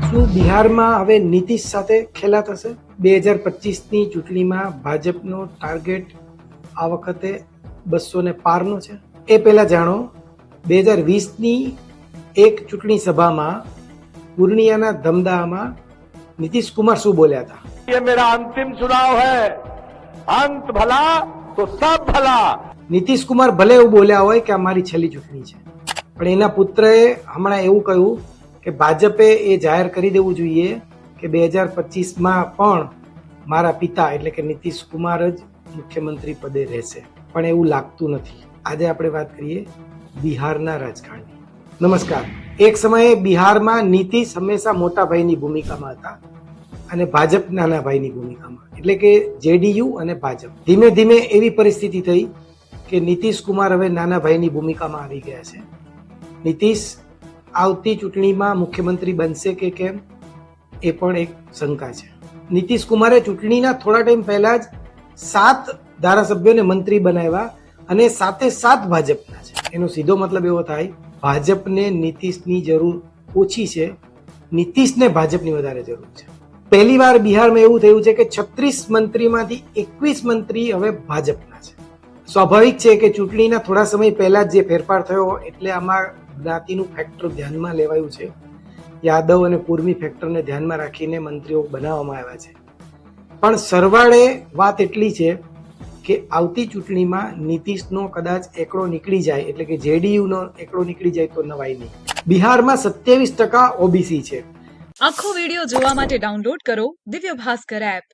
શું બિહારમાં હવે નીતિશ સાથે ખેલા થશે? 2025ની ચૂંટણીમાં ભાજપનો ટાર્ગેટ આ વખતે 200 ને પારનો છે. એ પહેલા જાણો 2020ની એક ચૂંટણી સભામાં પૂર્ણિયાના ધમદાહામાં નીતિશ કુમાર શું બોલ્યા હતા? ये मेरा अंतिम चुनाव है, अंत भला तो सब भला. નીતિશ કુમાર ભલે એવું બોલ્યા હોય કે આ મારી છેલ્લી ચૂંટણી છે, પણ એના પુત્રએ હમણાં એવું કહ્યું કે ભાજપે એ જાહેર કરી દેવું જોઈએ કે 2025માં પણ મારા પિતા એટલે કે નીતિશ કુમાર જ મુખ્યમંત્રી પદે રહેશે. પણ એવું લાગતું નથી. આજે આપણે વાત કરીએ બિહારના રાજકારણની. નમસ્કાર. એક સમયે બિહારમાં નીતિશ હંમેશા મોટા ભાઈની ભૂમિકામાં હતા અને ભાજપ નાના ભાઈની ભૂમિકામાં, એટલે કે જેડીયુ અને ભાજપ. ધીમે ધીમે એવી પરિસ્થિતિ થઈ કે નીતિશ કુમાર હવે નાના ભાઈની ભૂમિકામાં આવી ગયા છે. નીતિશ આવતી ચૂંટણીમાં મુખ્યમંત્રી બનશે કે કેમ એ પણ એક શંકા છે. નીતિશ કુમારે ચૂંટણીના થોડા ટાઈમ પહેલા જ 7 ધારાસભ્યોને મંત્રી બનાવ્યા અને સાથે 7 ભાજપના છે. એનો સીધો મતલબ એવો થાય ભાજપને નીતિશની જરૂર ઓછી છે, નીતિશને ભાજપની વધારે જરૂર છે. પહેલી વાર બિહારમાં એવું થયું છે કે 36 મંત્રીમાંથી 21 મંત્રી હવે ભાજપના છે. સ્વાભાવિક છે કે ચૂંટણીના થોડા સમય પહેલા જ જે ફેરફાર થયો એટલે આમાં જ્ઞાતિનું ફેક્ટર ધ્યાનમાં લેવાયું છે. યાદવ અને કુર્મી ફેક્ટરને ધ્યાનમાં રાખીને મંત્રીઓ બનાવવામાં આવ્યા છે. પણ સરવાળે વાત એટલી છે કે આવતી ચૂંટણીમાં નીતિશનો કદાચ એકડો નીકળી જાય, એટલે કે જેડીયુનો એકડો નીકળી જાય તો નવાઈ નહીં. બિહારમાં 27% ઓબીસી છે. આખો વિડિયો જોવા માટે ડાઉનલોડ કરો દિવ્ય ભાસ્કર એપ.